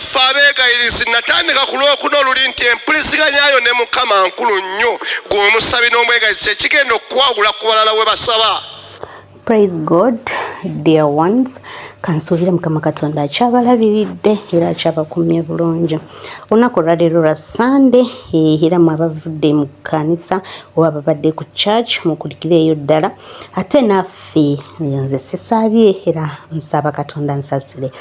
bannaffe abeegayirizi natandika ku Lwokuna oluli nti empuliziganya yo ne Mukama nkulu nnyo gw'omusabi n'omwegayirizi ekigenda okukwawula ku balala we basaba. Praise God, dear ones. Kansuubira Mukama Katonda akyabalabiridde era akyabakumye bulungi. Olunaku lwaleero lwa Sunday era mwabavudde mu kkanisa oba ababadde ku church mukulikireeyo ddala. Ate naffe nze sisaabye era nsaba Katonda nsasire.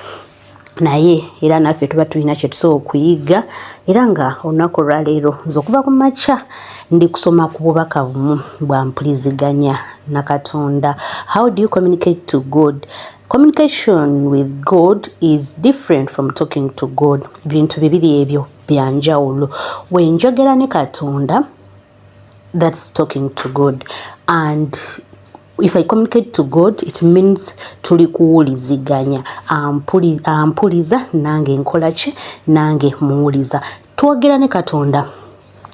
Naye era naffe tuba tulina kye tusobola okuyiga era nga olunaku lwaleero nze okuva ku makya ndi kusoma ku bubaka bumu bwa mpuliziganya na Katonda. How do you communicate to God? Communication with God is different from talking to God. Bintu bibiri ebyo byanjawulo. Wenjogera ne Katonda, that's talking to God. And if I communicate to God, it means tuli kuwuliziganya. Ampuliza nange nkola ki nange muwuliza. Twogera ne Katonda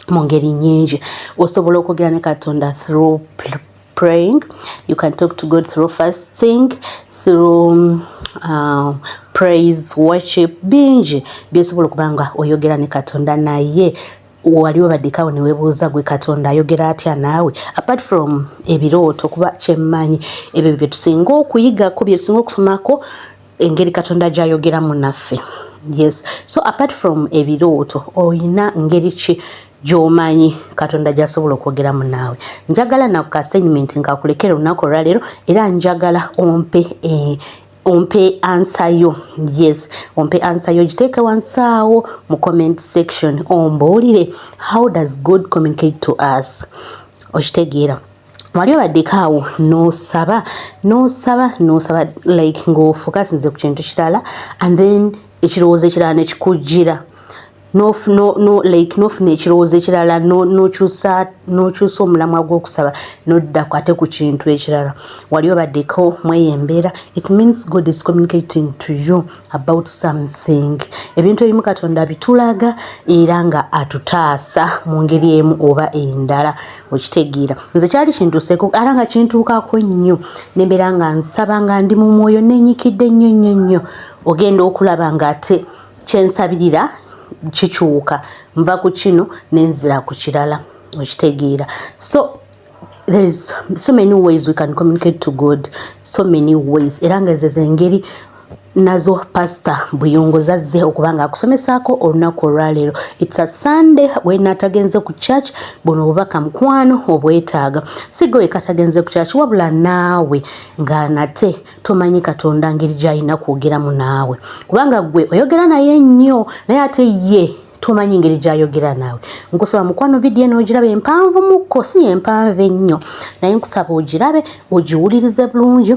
mu ngeri nnyingi. Osobola okwogera ne Katonda through praying. You can talk to God through fasting, through praise, worship, bingi byosobola okubanga oyogera ne Katonda. Naye wali wabadikawo ne weebuuza gwe Katonda ayogera atya naawe? Apart from ebirooto kuba kyemmanyi ebyo bye tusinga okuyigako bye tusinga okusomako engeri Katonda gy'ayogeramu naffe. Yes, so apart from ebirooto oyina ngeri ki gy'omanyi Katonda gy'asobola okwogeramu naawe? Njagala na ku assignment nkakulekera olunaku olwaleero era njagala ompe answer yo. Yes, ompe answer yo, giteeke wansi awo mu comment section ombuulire, how does God communicate to us? Okitegeera wali obaddekaawo n'osaba like ng'ofokasinze ku kintu kirala and then ekirowoozo ekirala ne kikujjira. Nofuna ekirowoozo ekirala n'okyusa omulamwa gw'okusaba n'odda ate ku kintu ekirala. Wali obaddeko mweyembeera, it means God is communicating to you about something. Ebintu ebimu Katonda bitulaga era nga atutaasa mu ngeri emu oba endala. Okitegeera nze kyali kintuuseeko era nga kintuukako nnyo nembeera nga nsaba nga ndi mu mwoyo nenyikidde nnyo. Ogenda okulaba nga ate kyensabirira kikyuka, nva ku kino nenzira ku kirala. Okitegeera. So there is so many ways we can communicate to God, so many ways. Era nga zengeri nazo Pastor Buyungo zazze okubanga akusomesaako olunaku olwaleero. It's a Sunday when atagenze ku church, buno obubaka mukwano obwetaaga. Sigo ekatagenze ku church wabula naawe nga nate tomanyi Katonda ngeri gy'alina kwogeramu naawe. Kubanga gwe oyogera naye nnyo naye ate ye tomanyi ngeri gy'ayogera naawe. Nkusaba mukwano video eno ogirabe empanvu mukko, si empanvu ennyo. Naye nkusaba ogirabe ogiwulirize bulungi.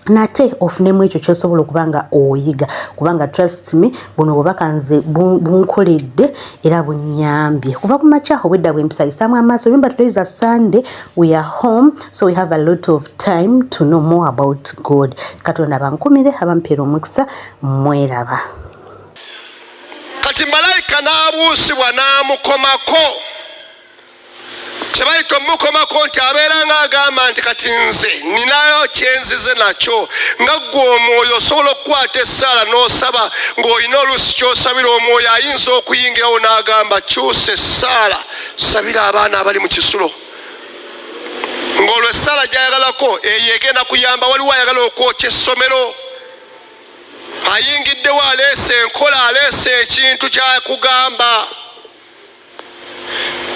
Nate ofunemu ekyo kyosobola okubanga oyiga kubanga trust me buno bubaka nze bunkoledde era bunyambye kuva ku makya obwedda bwempisayisaamu amaaso. Remember today is a Sunday, we are home, so we have a lot of time to know more about God. Katonda bankumire abampeera omukisa mweraba. Kati malayika n'abuusibwa n'amukomako. Kyebayita omukomako nti abeera ng'agamba nti kati nze ninayo kyenzize nakyo nga ggwe omwoyo osobola okukwata essaala n'osaba ng'olina oluusi ky'osabira omwoyo ayinza okuyingirawo n'agamba kyusa essaala sabira abaana abali mu kisulo. Ng'olwo essaala gy'ayagalako eyo egenda kuyamba. Waliwo ayagala okwokya essomero, ayingiddewo aleese enkola, aleese ekintu kyakugamba.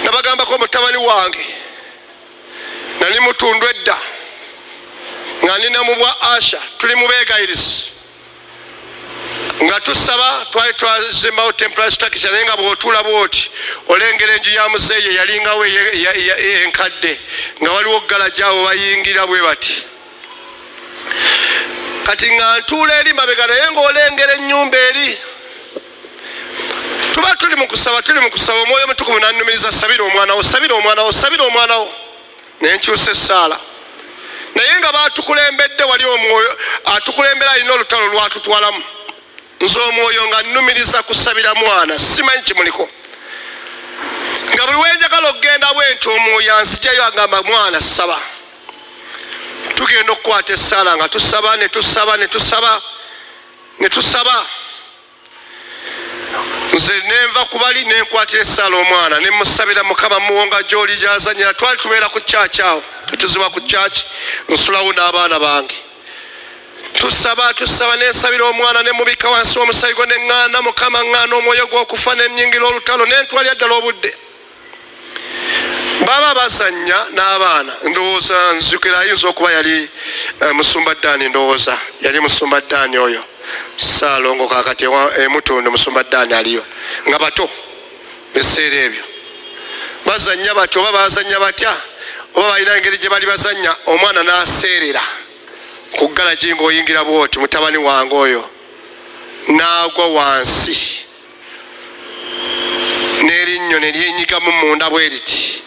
Nabagambako mutabani wange nali mutundu edda nga nina mu bwa Asha, tuli mu beegayirizi nga tusaba, twali twazimbawo temporary structure naye nga bw'otuula bw'oti olengera enju ya muzeeye yalingawo enkadde nga waliwo galajaawo bayingira bwe bati. Kati nga ntuula eri mabega naye ng'olengera ennyumba eri. Tuba tuli mu kusaba omwoyo omutukuvu n'annumiriza sabira omwana wo nenkyusa essaala. Naye nga baatukulembedde wali omwoyo atukulembera alina olutalo lwatutwalamu. Nze omwoyo nga nnumiriza kusabira mwana, simanyi kimuliko. Nga buli wenjagala okugenda bwentyo omwoyo anzigyayo agamba mwana saba. Tugenda okukwata essaala nga tusaba ne tusaba. nze nenva ku bali nenkwatira essaala omwana ne musabira Mukama muwonga gy'oli gy'azanyira. Twali tubeera ku kyaki awo, tetuziba ku kyaki, nsulawo n'abaana bange. Tusaba nensabira omwana ne mubika wansi omusayigo ne ŋŋaana Mukama ŋŋaana omwoyo gw'okufa ne nnyingira olutalo ne ntwalya ddala obudde. Baba bazannya n'abaana, ndowooza nzikira ayinza okuba yali Musumba Ddaani, ndowooza yali Musumba Ddaani oyo Ssaalongo kaakati emutundu Musumba Ddaani aliyo, nga bato biseera ebyo bazannya batyo oba bazannya batya oba balina engeri gye bali bazannya. Omwana n'aseerera ku ggalagi ng'oyingira bwoti, mutabani wange oyo n'agwa wansi n'erinnyo ne lyenyigamu munda bwe riti.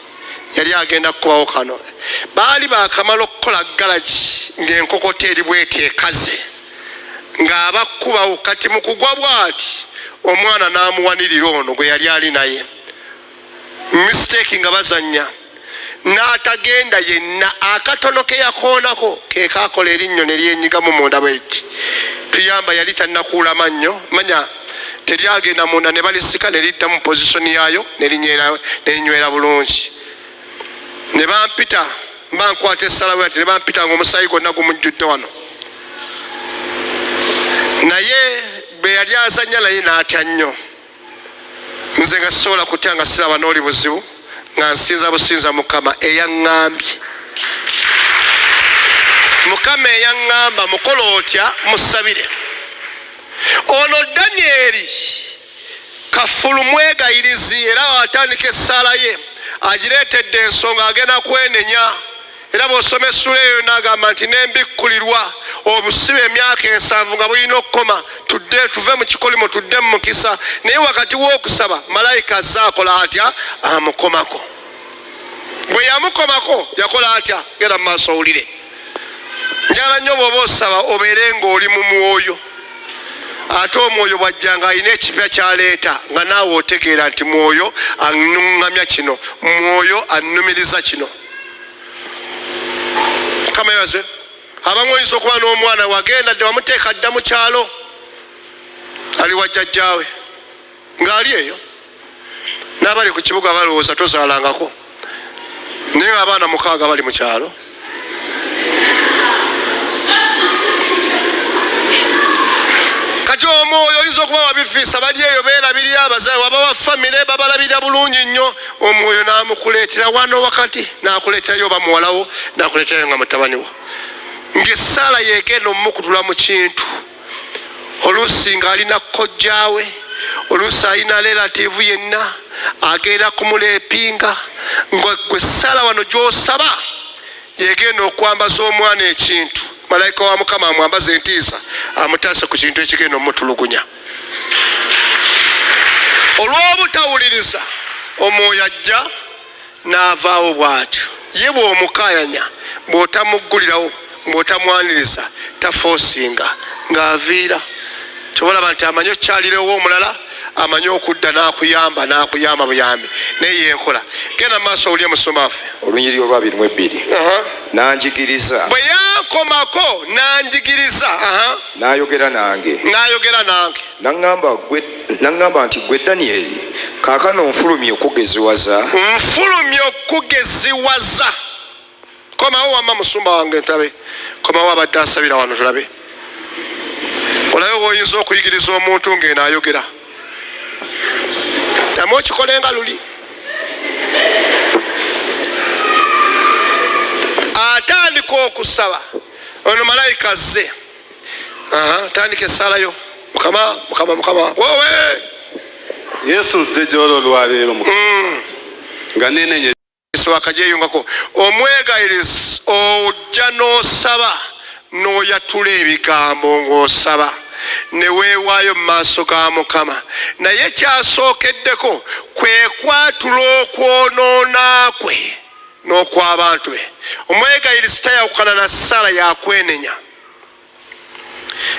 Yali agenda kukubawo kano. Baali baakamala okukola ggalagi ng'enkokota eri bweti ekaze ng'abakkubawo. Kati mu kugwa bw'ati omwana n'amuwanirira ono gwe yali ali naye, mistake nga bazannya, n'atagenda yenna. Akatono ke yakoonako ke kaakola erinnyo ne lyenyigamu munda bweti. Tuyamba yali tannakuula mannyo, manya teryagenda munda ne balisika ne lidda mu pozisoni yaayo ne linywera bulungi. Ne bampita bankwata essala bwe ati ne bampita ng'omusayi gwonna gumujjudde wano. Naye bwe yali azannya naye n'atya nnyo. Nze nga sisobola kutya nga siraba n'oli buzibu nga nsinza businza Mukama eyaŋŋambye. Mukama eyaŋŋamba mukola otya musabire. Ono Danyeri kafulu mwegayirizi era watandika essaala ye agireetedde ensonga agenda kwenenya. Era bw'osoma essula eyo n'agamba nti n'embikkulirwa obusibe emyaka 7 nga bulina okukoma, tuve mu kikolimo tudde mu mukisa. Naye wakati w'okusaba malayika azze akola atya? Amukomako. Bwe yamukomako yakola atya? Genda mu maaso owulire. Njala nnyo bw'oba osaba obeere ng'oli mu mwoyo. Ate omwoyo bw'ajjanga alina ekipya ky'aleeta nga naawe otegeera nti mwoyo annuŋŋamya kino, mwoyo annumiriza kino. Kama yabazwe abamu oyinza okuba n'omwana wagenda dde wamuteeka dda mu kyalo, ali wa jjajjaawe ng'ali eyo, n'abali ku kibuga balowooza tozaalangako, naye abaana 6 bali mu kyalo. Kati omwoyo oyinza okuba wabifiisa bali eyo beerabirira abazaale, waba wa famire babalabirira bulungi nnyo, omwoyo n'amukuleetera wano wakati, n'akuleeterayo oba muwalawo, n'akuleeterayo nga mutabani wo. Ng'essaala yeegenda omukutula mu kintu, oluusi ng'alina kkojjaawe, oluusi alina relativu yenna agenda kumuleepinga, gwe essaala wano gy'osaba yeegenda okwambaza omwana ekintu. Malayika wa Mukama amwambaza entiisa amutaase ku kintu ekigenda omutulugunya. Olw'obutawuliriza omwoyo ajja n'avaawo bw'atyo. Ye bw'omukaayanya, bw'otamuggulirawo, bw'otamwaniriza tafoosinga ng'aviira. Tobalaba nti amanyi okyalirewo omulala, amanyi okudda n'akuyamba buyambi. Naye yenkola. Genda mu maaso owulye Musumba waffe. Olunyiri olwa 22. Nanjigiriza. Bwe yankomako nanjigiriza. N'ayogera nange. N'aŋŋamba nti ggwe Danyeri, kaakano nfulumye okugeziwaza. Komawo wamma Musumba wange ntabe. Komawo abadde asabira wano tulabe. Olabe bw'oyinza okuyigiriza omuntu ng'eno ayogera. Tamu okikolenga luli. Atandika okusaba. Ono malayika azze. Tandika essaala yo. Mukama. Wowe! Yesu nze gy'olwo olwaleero nga nenenye akagyeyungako. Omwegayiriza ojja n'osaba n'oyatula ebigambo ng'osaba ne weewaayo mu maaso ga Mukama. Naye kyasookeddeko kwe kwatula okwonoona kwe n'okw'abantu be. Omwegayiriza tayawukana na essaala yakwenenya.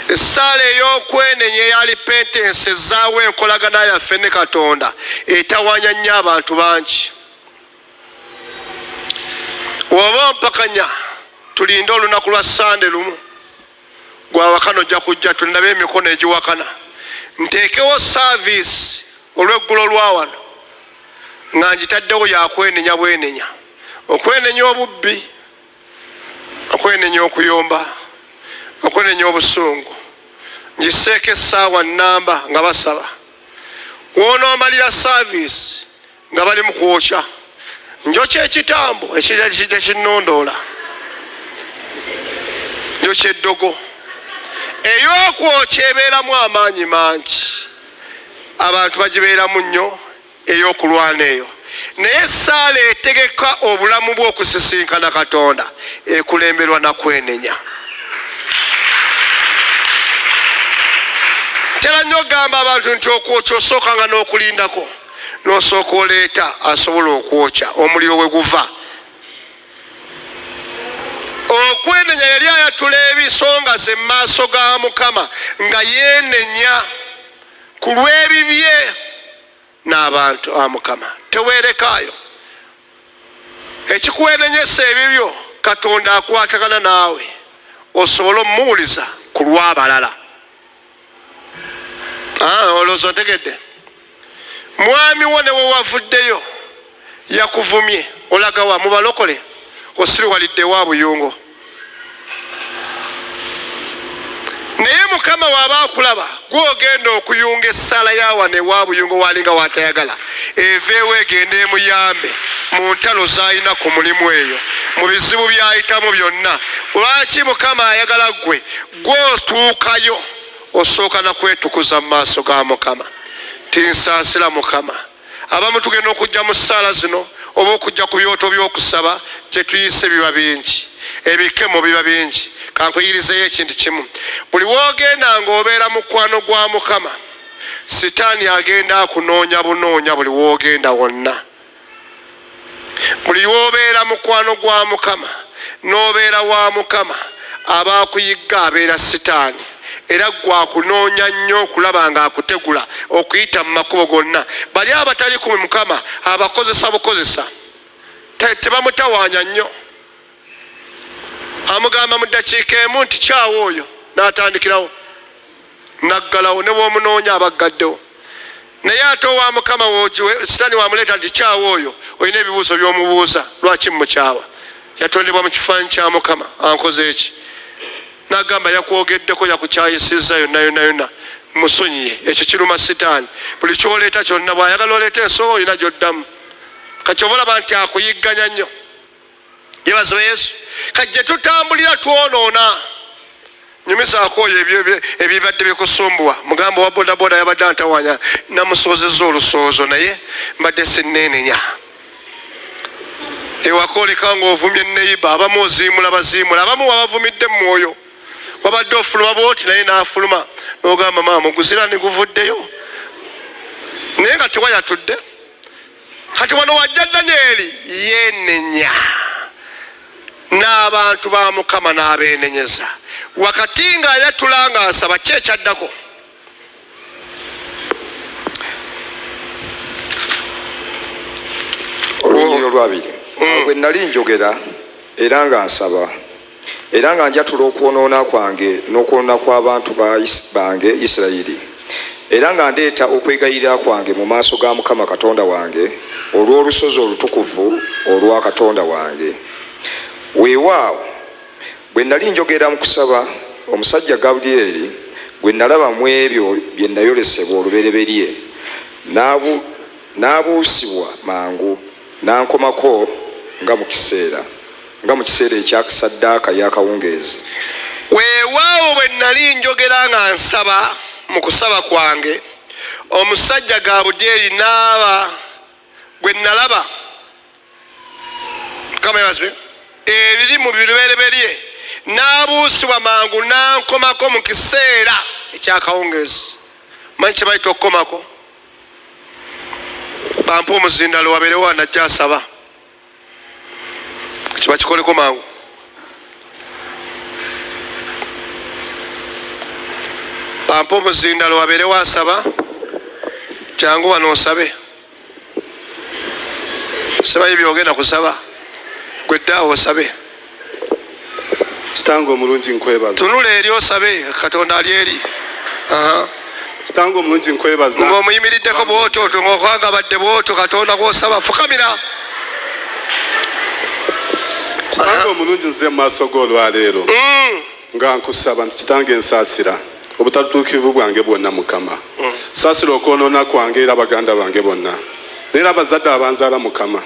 Essaala ey'okwenenya eya repentance ezaawo enkolagana yaffe ne Katonda etawanya nnyo abantu bangi. Oba mpakanya tulinde olunaku lwa Sande lumu gwa wakano ojja kujja tunabe emikono egiwakana, nteekewo service olw'eggulo lwa wano nga ngitaddewo yakwenenya bwenenya, okwenenya obubbi, okwenenya okuyomba, okwenenya obusungu. Ngiseeko essaawa nnamba nga basaba, wonoomalira saavisi nga bali mu kwokya, njokya ekitambo ekinnondoola, njokya eddogo. Ey'okwokya ebeeramu amaanyi mangi, abantu bagibeeramu nnyo ey'okulwana eyo, naye essaala etegeka obulamu bw'okusisinkana Katonda ekulemberwa na kwenenya. Tera nnyo gamba abantu nti okwokya osookanga n'okulindako, n'osooka oleeta asobola okwokya omuliro we guva. Okwenenya yali ayatula ebisonga ze mu maaso ga Mukama nga yeenenya ku lw'ebibye n'abantu ba Mukama. Teweerekaayo ekikwenenyesa ebibyo, Katonda akwatagana naawe osobole omuwuliza ku lw'abalala. Olowooza ontegedde? Mwami wo ne we wavuddeyo yakuvumye, olaga wa? Mu balokole osiriwalidde wa Buyungo. Naye Mukama waba akulaba gw'ogenda okuyunga essaala yawane wa Buyungo walinga watayagala, eveewo egende emuyambe mu ntalo z'alina ku mulimu eyo, mu bizibu by'ayitamu byonna. Lwaki Mukama ayagala gwe gw'otuukayo osooka na kwetukuza mu maaso ga Mukama? Tinsaasira Mukama. Abamu tugenda okujja mu ssaala zino oba okujja ku byoto by'okusaba gye tuyise biba bingi, ebikemo biba bingi. Kankuyirizeyo ekintu kimu, buli woogenda ng'obeera mukwano gwa Mukama, Sitaani agenda akunoonya bunoonya buli woogenda wonna. Buli wobeera mukwano gwa Mukama n'obeera wa Mukama, abaakuyigga abeera Sitaani, era gwakunoonya nnyo okulaba ng'akutegula okuyita mu makubo gonna. Bali abatali ku Mukama abakozesa bukozesa, tebamutawaanya nnyo. Amugamba mu ddakiika emu nti kyawo oyo, n'atandikirawo naggalawo, ne bw'omunoonya abaggaddewo. Naye ate owa Mukama Sitaani wamuleeta nti kyawo oyo, olina ebibuuzo by'omubuuza, lwaki mumukyawa? Yatondebwa mu kifaananyi kya Mukama, ankoze eki? N'agamba yakwogeddeko, yakukyayisizza yonna yonna yonna, musonyiye. Ekyo kiruma Sitaani. Buli kyoleeta kyonna bw'ayagala oleeta ensonga olina gy'oddamu. Kakyova olaba nti akuyigganya nnyo. Yebaziwe Yesu. Kajje tutambulira twonoona. Nyumizaako oyo ebibadde bikusumbuwa. Mugamba wa bodaboda yabadde antawanya, namusoozezza olusoozo naye mbadde sinneenenya. Ewaka oleka ng'ovumye neiba, abamu oziimula baziimula, abamu wabavumidde mu mwoyo. Wabadde ofuluma bw'oti naye n'afuluma, n'ogamba maama oguzira niguvuddeyo. Naye nga tewayatudde. Kati wano wajja Danyeri yeenenya n'abantu ba Mukama n'abeenenyeza. Wakati ng'ayatula ng'asaba, ki ekyaddako? Olunyiriro lwabiri. Bwe nali njogera era nga nsaba era nga njatula okwonoona kwange n'okwonoona kw'abantu bange Isirayiri, era nga ndeeta okwegayirira kwange mu maaso ga Mukama Katonda wange olw'olusozi olutukuvu olwa Katonda wange. Weewaawo bwe nali njogera mu kusaba, omusajja Gabulyeri gwe nalaba mu ebyo bye nayolesebwa olubereberye n'abuusibwa mangu, n'ankomako nga mu kiseera ekyakisaddaaka y'akawungeezi. Weewaawo bwe nali njogera nga nsaba mu kusaba kwange, omusajja Gabulyeri n'aba gwe nalaba, Mukama yebazibwe, ebiri mu bibereberye, n'abuusibwa mangu n'ankomako mu kiseera ekyakawungeezi. Manyi kye bayita okukomako? Bampa omuzindalo wabeerewo anajja asaba, kiba kikoleko mangu. Bampa omuzindalo wabeerewo asaba, kyangu wano osabe. Simanyi byogenda kusaba, gwe ddaawo osabe. Kitange omulungi nkwebaza. Tunula eri osabe, Katonda ali eri. kitange omulungi nkwebaza ng'omuyimiriddeko bw'otyo ng'okwanga badde bw'otyo Katonda gw'osaba fukamira. kitange omulungi nze mu maaso g'olwaleero nga nkusaba nti kitange ensaasira obutatuukivu bwange bwonna Mukama. Saasira okwonoona kwange era baganda bange bonna neera abazadde abanzaala Mukama.